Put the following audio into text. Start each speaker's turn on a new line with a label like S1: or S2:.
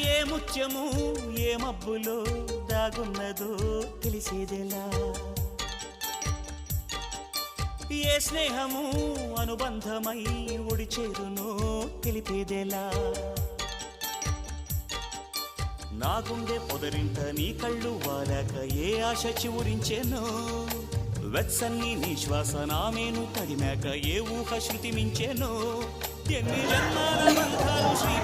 S1: ఏ ముత్యము ఏ మబ్బులో దాగున్నదో తెలిసేదెలా ఏ స్నేహము అనుబంధమై ఒడి చేరునో తెలిపేదెలా నా గుండె పొదరింట నీ కళ్ళు వాలాక ఏ ఆశ చివురించెనో వెచ్చన్ని నీ శ్వాస నామేను తడిమాక ఏ ఊహ శృతి మించెనో ఎన్ని జన్మాల బంధాలు శ్రీ